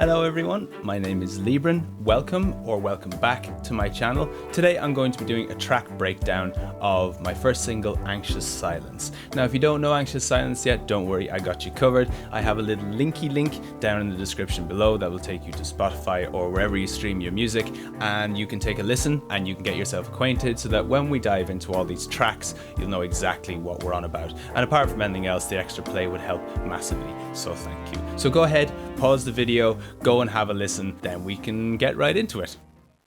Hello everyone, my name is Libran. Welcome or welcome back to my channel. Today I'm going to be doing a track breakdown of my first single, Anxious Silence. Now if you don't know Anxious Silence yet, don't worry, I got you covered. I have a little linky link down in the description below that will take you to Spotify or wherever you stream your music, and you can take a listen and you can get yourself acquainted so that when we dive into all these tracks, you'll know exactly what we're on about. And apart from anything else, the extra play would help massively, so thank you. So go ahead, pause the video, go and have a listen, then we can get right into it.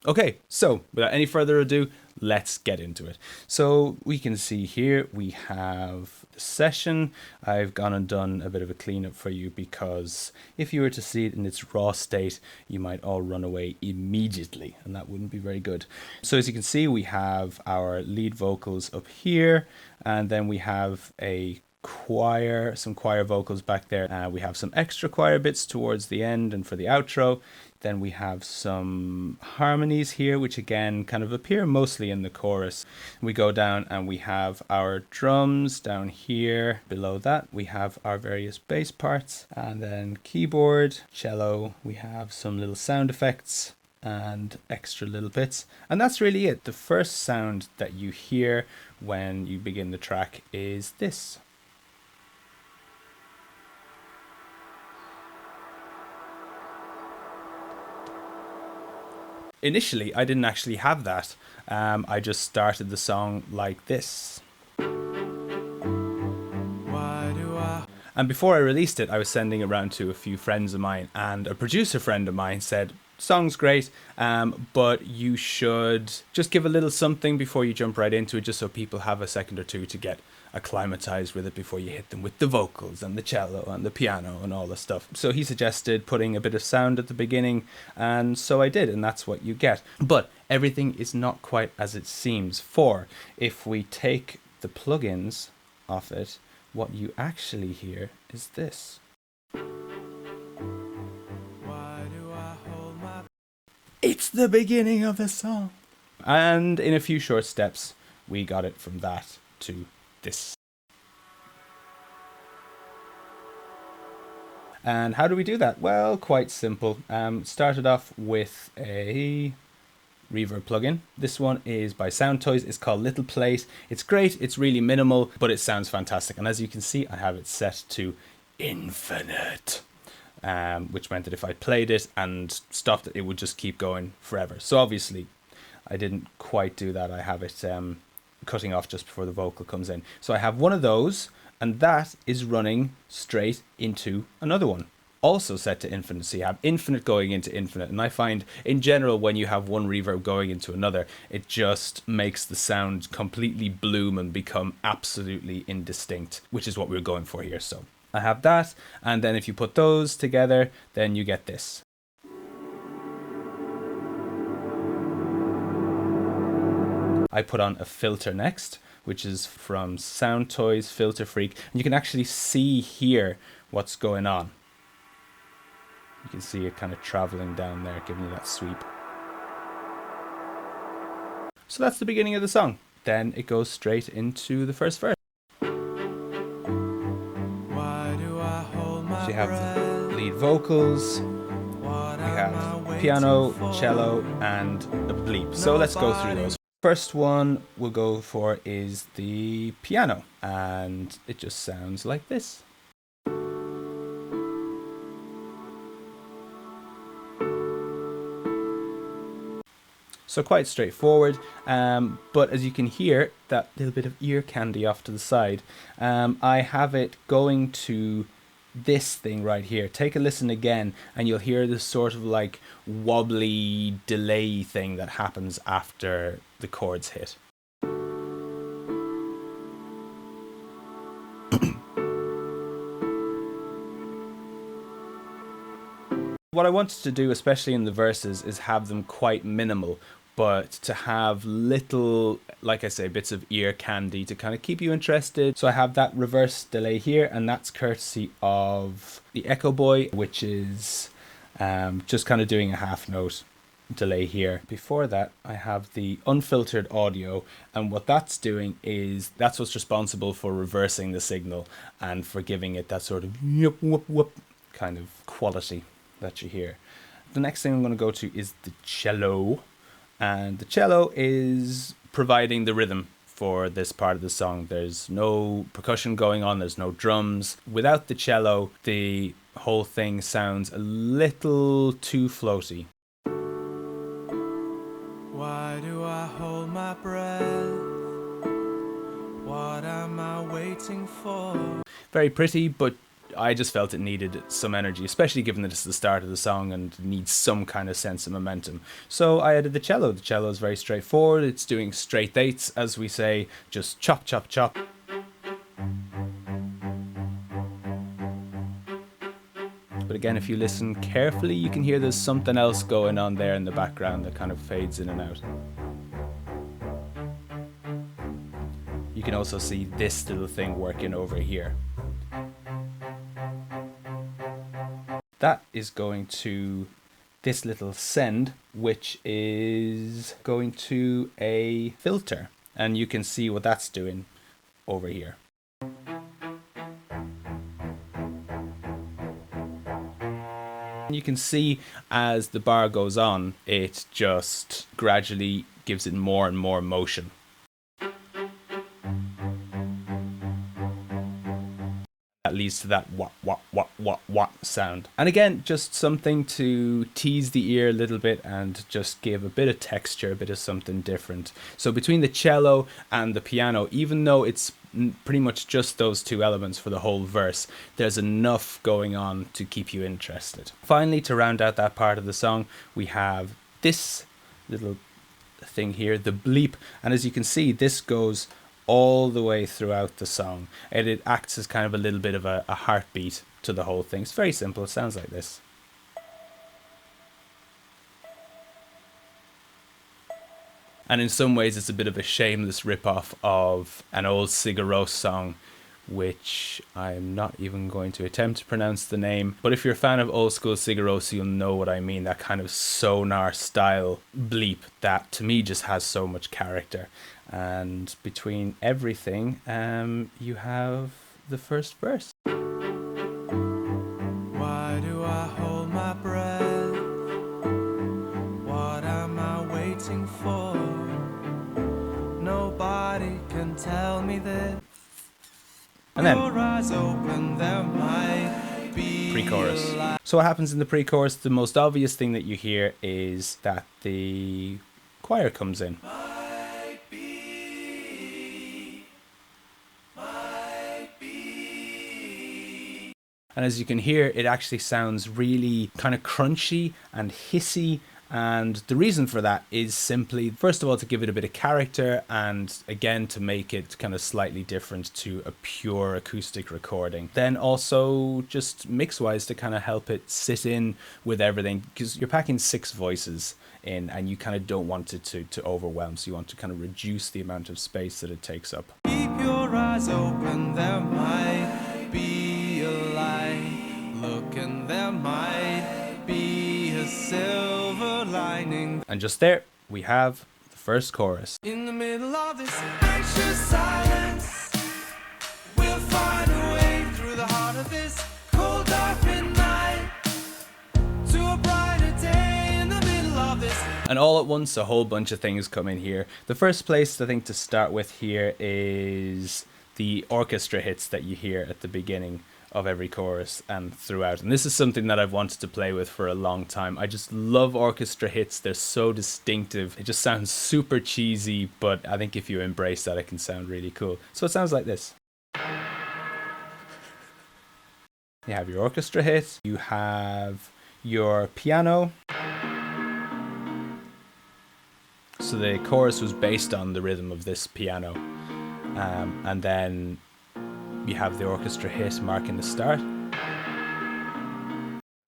Okay, so without any further ado, let's get into it. So we can see here we have the session. I've gone and done a bit of a cleanup for you because if you were to see it in its raw state, you might all run away immediately, and that wouldn't be very good. So as you can see, we have our lead vocals up here, and then we have a choir, some choir vocals back there. We have some extra choir bits towards the end and for the outro. Then we have some harmonies here, which again kind of appear mostly in the chorus. We go down and we have our drums down here. Below that, we have our various bass parts, and then keyboard, cello. We have some little sound effects and extra little bits. And that's really it. The first sound that you hear when you begin the track is this. Initially, I didn't actually have that. I just started the song like this. And before I released it, I was sending it around to a few friends of mine, and a producer friend of mine said, "Song's great, but you should just give a little something before you jump right into it, just so people have a second or two to get acclimatized with it before you hit them with the vocals and the cello and the piano and all the stuff." So he suggested putting a bit of sound at the beginning, and so I did, and that's what you get. But everything is not quite as it seems, for if we take the plugins off it, what you actually hear is this. It's the beginning of the song. And in a few short steps, we got it from that to this. And how do we do that? Well, quite simple. Started off with a Reverb plugin. This one is by Sound Toys. It's called Little Plate. It's great. It's really minimal, but it sounds fantastic. And as you can see, I have it set to infinite. Which meant that if I played it and stopped it, it would just keep going forever. So obviously, I didn't quite do that. I have it cutting off just before the vocal comes in. So I have one of those, and that is running straight into another one. Also set to infinite, so you have infinite going into infinite. And I find, in general, when you have one reverb going into another, it just makes the sound completely bloom and become absolutely indistinct, which is what we're going for here. So I have that, and then if you put those together, then you get this. I put on a filter next, which is from Sound Toys Filter Freak, and you can actually see here what's going on. You can see it kind of traveling down there, giving you that sweep. So that's the beginning of the song. Then it goes straight into the first verse. So you have the lead vocals, we have piano, cello, and a bleep. So let's go through those. First one we'll go for is the piano, and it just sounds like this. So quite straightforward, but as you can hear, that little bit of ear candy off to the side, I have it going to this thing right here. Take a listen again, and you'll hear this sort of like wobbly delay thing that happens after the chords hit. What I wanted to do, especially in the verses, is have them quite minimal, but to have little, like I say, bits of ear candy to kind of keep you interested. So I have that reverse delay here, and that's courtesy of the Echo Boy, which is just kind of doing a half note delay here. Before that, I have the unfiltered audio, and what that's doing is that's what's responsible for reversing the signal and for giving it that sort of whoop, whoop, whoop kind of quality that you hear. The next thing I'm going to go to is the cello, and the cello is providing the rhythm for this part of the song. There's no percussion going on, there's no drums. Without the cello, the whole thing sounds a little too floaty. Why do I hold my breath? What am I waiting for? Very pretty, but I just felt it needed some energy, especially given that it's the start of the song and needs some kind of sense of momentum. So I added the cello. The cello is very straightforward. It's doing straight eighths, as we say, just chop, chop, chop. But again, if you listen carefully, you can hear there's something else going on there in the background that kind of fades in and out. You can also see this little thing working over here. That is going to this little send, which is going to a filter. And you can see what that's doing over here. You can see as the bar goes on, it just gradually gives it more and more motion. That leads to that what sound. And again, just something to tease the ear a little bit and just give a bit of texture, a bit of something different. So between the cello and the piano, even though it's pretty much just those two elements for the whole verse, there's enough going on to keep you interested. Finally, to round out that part of the song, we have this little thing here, the bleep. And as you can see, this goes all the way throughout the song, and it acts as kind of a little bit of a heartbeat to the whole thing. It's very simple. It sounds like this. And in some ways it's a bit of a shameless rip-off of an old Sigur Rós song, which I'm not even going to attempt to pronounce the name. But if you're a fan of old school Sigur Rós, you'll know what I mean. That kind of sonar style bleep that to me just has so much character. And between everything, you have the first verse. Why do I hold my breath? What am I waiting for? Nobody can tell me this. And then pre-chorus. So what happens in the pre-chorus? The most obvious thing that you hear is that the choir comes in. And as you can hear, it actually sounds really kind of crunchy and hissy. And the reason for that is simply, first of all, to give it a bit of character, and again, to make it kind of slightly different to a pure acoustic recording. Then also just mix-wise to kind of help it sit in with everything, because you're packing 6 voices in and you kind of don't want it to overwhelm. So you want to kind of reduce the amount of space that it takes up. Keep your eyes open, there might be a light. Look, and there might be a silver lining. And just there, we have the first chorus. In the middle of this anxious silence, we'll find a way through the heart of this cold, dark midnight to a brighter day in the middle of this. And all at once, a whole bunch of things come in here. The first place I think to start with here is the orchestra hits that you hear at the beginning of every chorus and throughout. And this is something that I've wanted to play with for a long time. I just love orchestra hits. They're so distinctive. It just sounds super cheesy, but I think if you embrace that, it can sound really cool. So it sounds like this. You have your orchestra hit, you have your piano. So the chorus was based on the rhythm of this piano. And then you have the orchestra hit marking the start.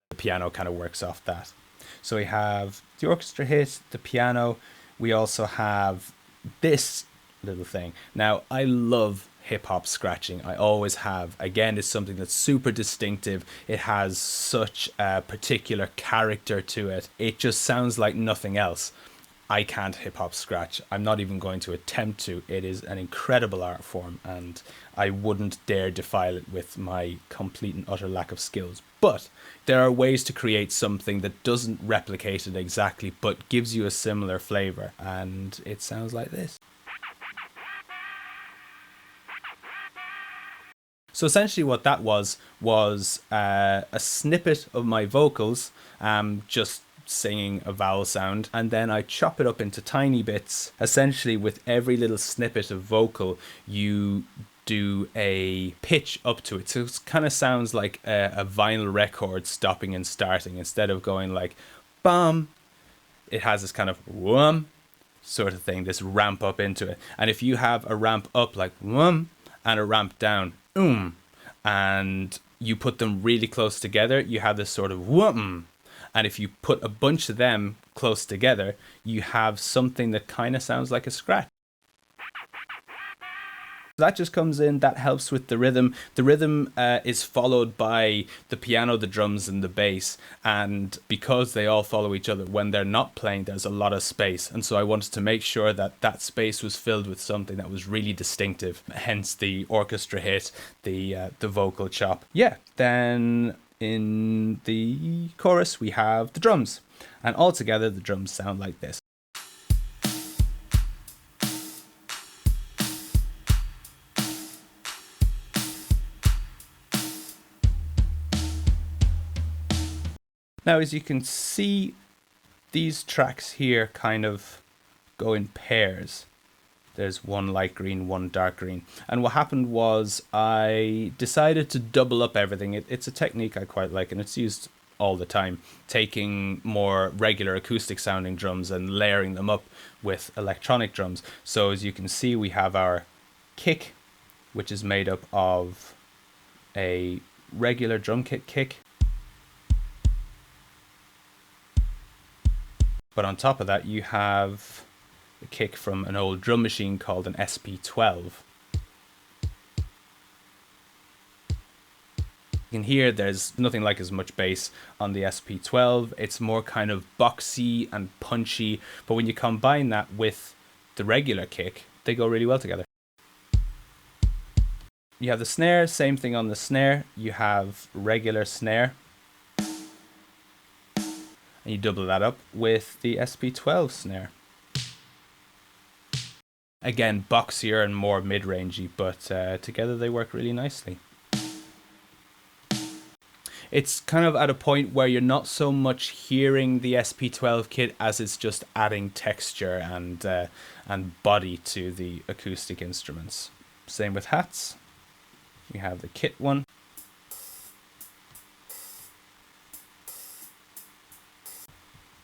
The piano kind of works off that. So we have the orchestra hit, the piano. We also have this little thing. Now, I love hip-hop scratching. I always have. Again, it's something that's super distinctive. It has such a particular character to it. It just sounds like nothing else. I can't hip hop scratch. I'm not even going to attempt to. It is an incredible art form, and I wouldn't dare defile it with my complete and utter lack of skills. But there are ways to create something that doesn't replicate it exactly, but gives you a similar flavor, and it sounds like this. So essentially what that was a snippet of my vocals, just singing a vowel sound, and then I chop it up into tiny bits. Essentially with every little snippet of vocal, you do a pitch up to it. So it kind of sounds like a vinyl record stopping and starting. Instead of going like bum, it has this kind of whum sort of thing, this ramp up into it. And if you have a ramp up like whum and a ramp down, and you put them really close together, you have this sort of whum. And if you put a bunch of them close together, you have something that kind of sounds like a scratch. That just comes in, that helps with the rhythm. The rhythm is followed by the piano, the drums, and the bass. And because they all follow each other, when they're not playing, there's a lot of space. And so I wanted to make sure that that space was filled with something that was really distinctive. Hence the orchestra hit, the vocal chop. Yeah, then in the chorus, we have the drums. And all together, the drums sound like this. Now, as you can see, these tracks here kind of go in pairs. There's one light green, one dark green. And what happened was I decided to double up everything. It's a technique I quite like, and it's used all the time, taking more regular acoustic sounding drums and layering them up with electronic drums. So as you can see, we have our kick, which is made up of a regular drum kit kick. But on top of that, you have a kick from an old drum machine called an SP12. You can hear there's nothing like as much bass on the SP12. It's more kind of boxy and punchy. But when you combine that with the regular kick, they go really well together. You have the snare, same thing on the snare. You have regular snare. And you double that up with the SP12 snare. Again, boxier and more mid-rangey, but together they work really nicely. It's kind of at a point where you're not so much hearing the SP12 kit as it's just adding texture and body to the acoustic instruments. Same with hats. We have the kit one.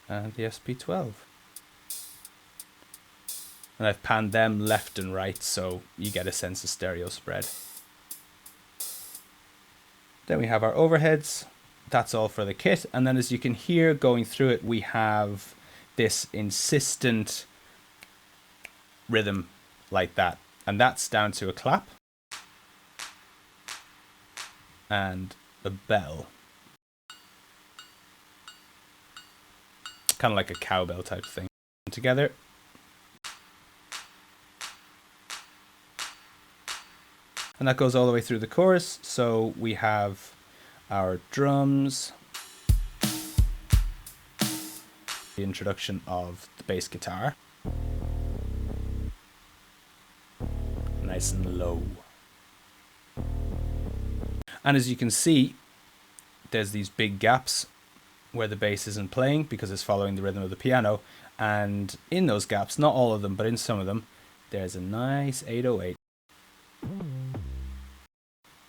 And the SP12. And I've panned them left and right so you get a sense of stereo spread. Then we have our overheads. That's all for the kit. And then as you can hear going through it, we have this insistent rhythm like that. And that's down to a clap and a bell. Kind of like a cowbell type thing. Together. And that goes all the way through the chorus. So we have our drums, the introduction of the bass guitar, nice and low. And as you can see, there's these big gaps where the bass isn't playing because it's following the rhythm of the piano. And in those gaps, not all of them, but in some of them, there's a nice 808,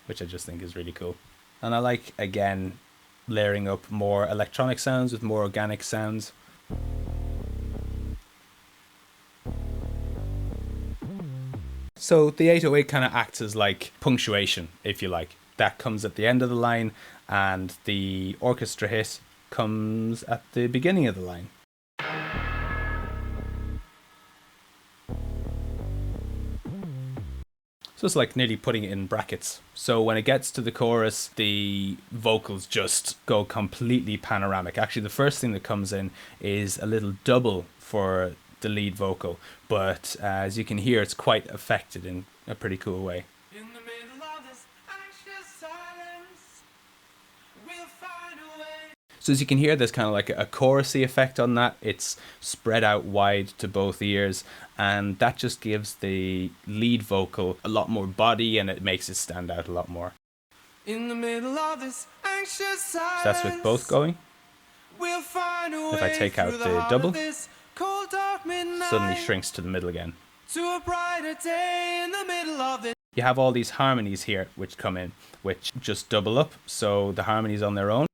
which I just think is really cool. And I like, again, layering up more electronic sounds with more organic sounds. So the 808 kind of acts as like punctuation, if you like. That comes at the end of the line, and the orchestra hit comes at the beginning of the line. So it's like nearly putting it in brackets. So when it gets to the chorus, the vocals just go completely panoramic. Actually, the first thing that comes in is a little double for the lead vocal, but as you can hear, it's quite affected in a pretty cool way. In the middle of this anxious silence, we'll find a way. So as you can hear, there's kind of like a chorusy effect on that. It's spread out wide to both ears, and that just gives the lead vocal a lot more body, and it makes it stand out a lot more. In the middle of this anxious silence, so that's with both going. We'll find a way. If I take out the double, cold, dark midnight, suddenly shrinks to the middle again. To a brighter day in the middle of this. You have all these harmonies here which come in, which just double up, so the harmonies on their own.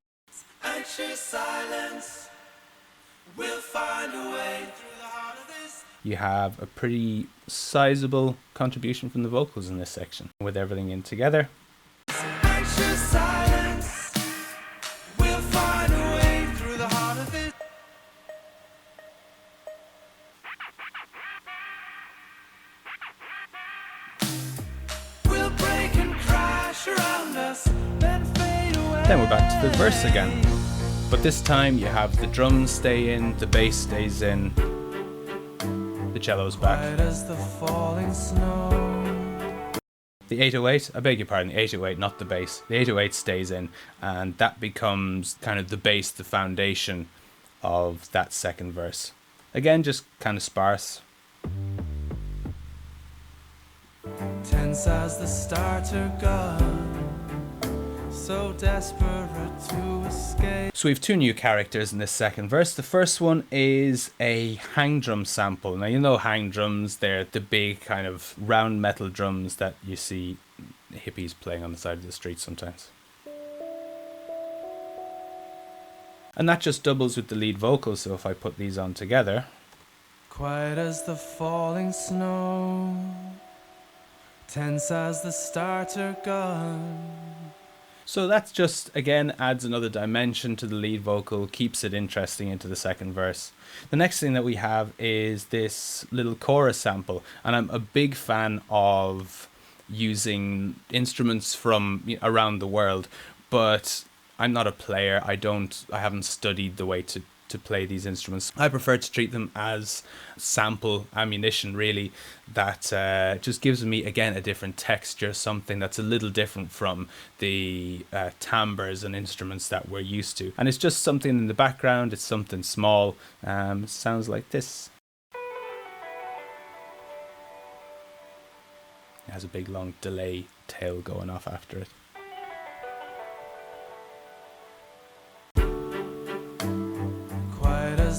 Anxious silence, we'll find a way through the heart of this. You have a pretty sizable contribution from the vocals in this section, with everything in together. Anxious silence, we'll find a way through the heart of this. We'll break and crash around us, then fade away. Then we're back to the verse again. But this time you have the drums stay in, the bass stays in, the cello's back. Quiet as the falling snow. The 808, I beg your pardon, the 808, not the bass. The 808 stays in, and that becomes kind of the base, the foundation of that second verse. Again, just kind of sparse. Tense as the starter gun, so desperate to escape. So we have two new characters in this second verse. The first one is a hang drum sample. Now, you know hang drums, they're the big kind of round metal drums that you see hippies playing on the side of the street sometimes. And that just doubles with the lead vocal, so if I put these on together. Quiet as the falling snow, tense as the starter gun. So that's just, again, adds another dimension to the lead vocal, keeps it interesting into the second verse. The next thing that we have is this little chorus sample, and I'm a big fan of using instruments from around the world, but I'm not a player. I haven't studied the way to play these instruments. I prefer to treat them as sample ammunition, really, that just gives me, again, a different texture, something that's a little different from the timbres and instruments that we're used to. And it's just something in the background, it's something small. It sounds like this. It has a big long delay tail going off after it.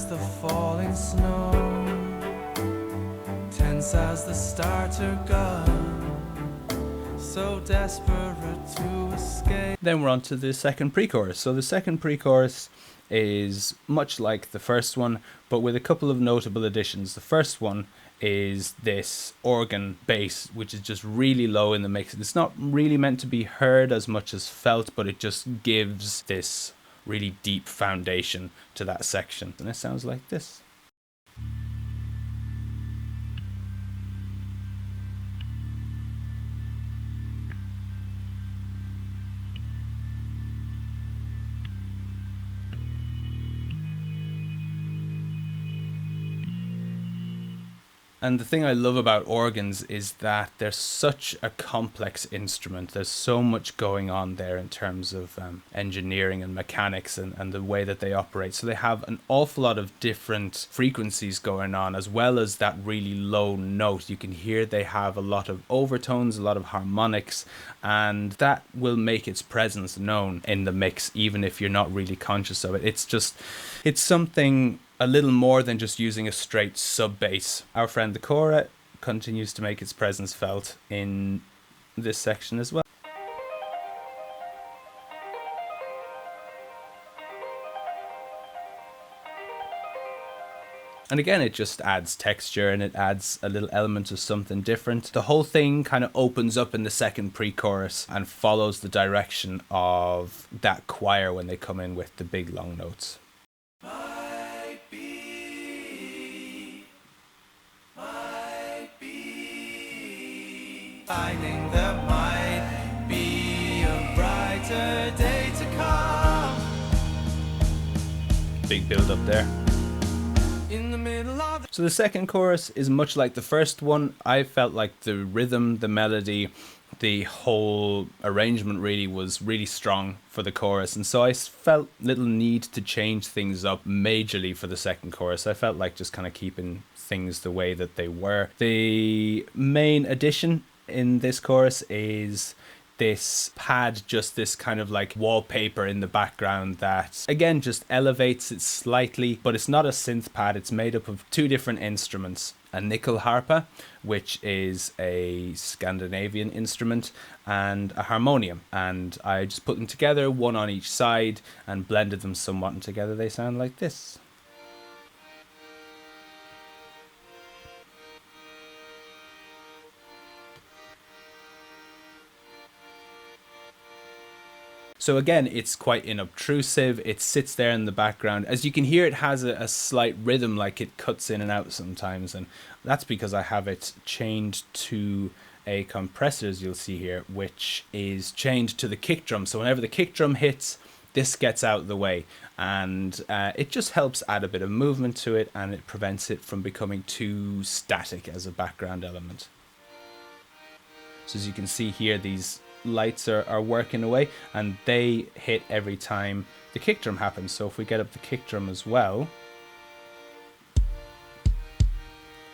The falling snow, tense as the starter gun, so desperate to escape. Then we're on to the second pre-chorus. So the second pre-chorus is much like the first one, but with a couple of notable additions. The first one is this organ bass, which is just really low in the mix. It's not really meant to be heard as much as felt, but it just gives this really deep foundation to that section. And it sounds like this. And the thing I love about organs is that they're such a complex instrument. There's so much going on there in terms of engineering and mechanics and the way that they operate. So they have an awful lot of different frequencies going on, as well as that really low note. You can hear they have a lot of overtones, a lot of harmonics, and that will make its presence known in the mix, even if you're not really conscious of it. It's something a little more than just using a straight sub bass. Our friend the Cora continues to make its presence felt in this section as well. And again, it just adds texture and it adds a little element of something different. The whole thing kind of opens up in the second pre-chorus and follows the direction of that choir when they come in with the big long notes. Finding there might be a brighter day to come. Big build up there. So the second chorus is much like the first one. I felt like the rhythm, the melody, the whole arrangement really was really strong for the chorus, and so I felt little need to change things up majorly for the second chorus. I felt like just kind of keeping things the way that they were. The main addition in this chorus is this pad, just this kind of like wallpaper in the background that again just elevates it slightly, but it's not a synth pad. It's made up of two different instruments, a nickel harpa, which is a Scandinavian instrument, and a harmonium, and I just put them together, one on each side, and blended them somewhat, and together they sound like this. So again, it's quite inobtrusive. It sits there in the background. As you can hear, it has a slight rhythm, like it cuts in and out sometimes. And that's because I have it chained to a compressor, as you'll see here, which is chained to the kick drum. So whenever the kick drum hits, this gets out of the way. And it just helps add a bit of movement to it, and it prevents it from becoming too static as a background element. So as you can see here, these lights are working away, and they hit every time the kick drum happens. So if we get up the kick drum as well,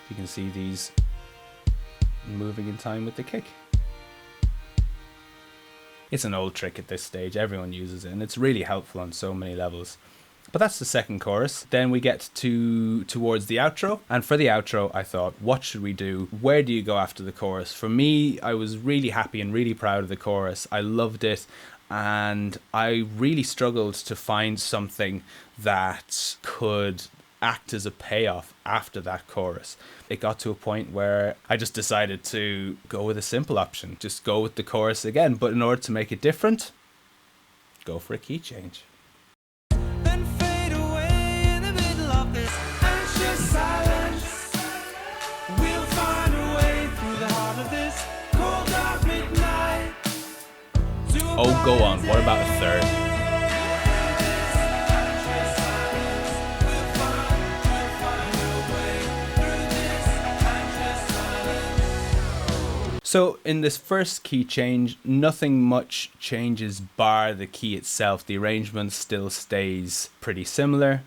you can see these moving in time with the kick. It's an old trick at this stage, everyone uses it, and it's really helpful on so many levels. But that's the second chorus. Then we get towards the outro. And for the outro, I thought, what should we do? Where do you go after the chorus? For me, I was really happy and really proud of the chorus. I loved it. And I really struggled to find something that could act as a payoff after that chorus. It got to a point where I just decided to go with a simple option. Just go with the chorus again. But in order to make it different, go for a key change. Oh, go on. What about a third? So in this first key change, nothing much changes bar the key itself. The arrangement still stays pretty similar.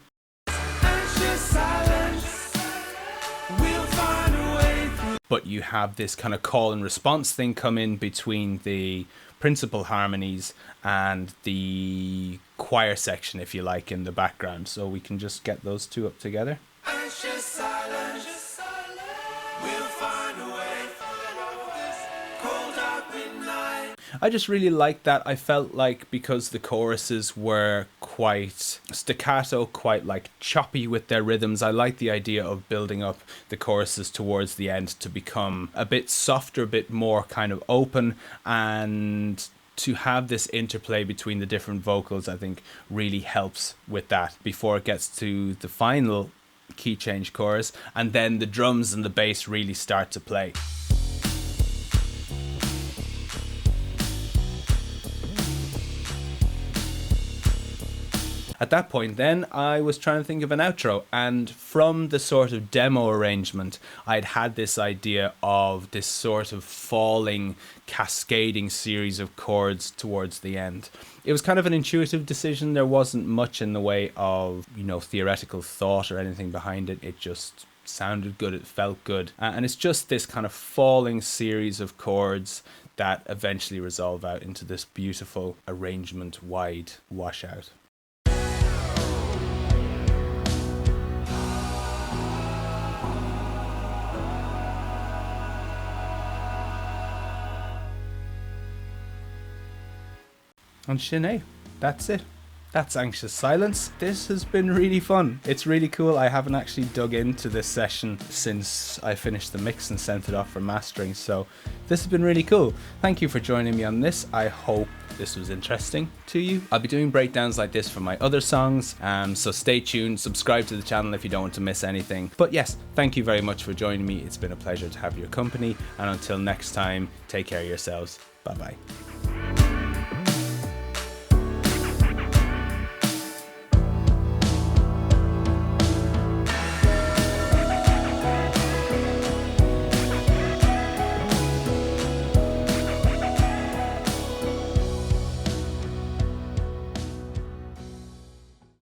But you have this kind of call and response thing come in between the principal harmonies and the choir section, if you like, in the background. So we can just get those two up together. I just really liked that. I felt like because the choruses were quite staccato, quite like choppy with their rhythms, I like the idea of building up the choruses towards the end to become a bit softer, a bit more kind of open, and to have this interplay between the different vocals, I think really helps with that before it gets to the final key change chorus, and then the drums and the bass really start to play. At that point then, I was trying to think of an outro, and from the sort of demo arrangement, I'd had this idea of this sort of falling, cascading series of chords towards the end. It was kind of an intuitive decision. There wasn't much in the way of, theoretical thought or anything behind it. It just sounded good, it felt good. And it's just this kind of falling series of chords that eventually resolve out into this beautiful arrangement-wide washout. And Sinead, that's it. That's Anxious Silence. This has been really fun. It's really cool. I haven't actually dug into this session since I finished the mix and sent it off for mastering, so this has been really cool. Thank you for joining me on this. I hope this was interesting to you. I'll be doing breakdowns like this for my other songs, so stay tuned, subscribe to the channel if you don't want to miss anything. But yes, thank you very much for joining me. It's been a pleasure to have your company, and until next time, take care of yourselves. Bye bye.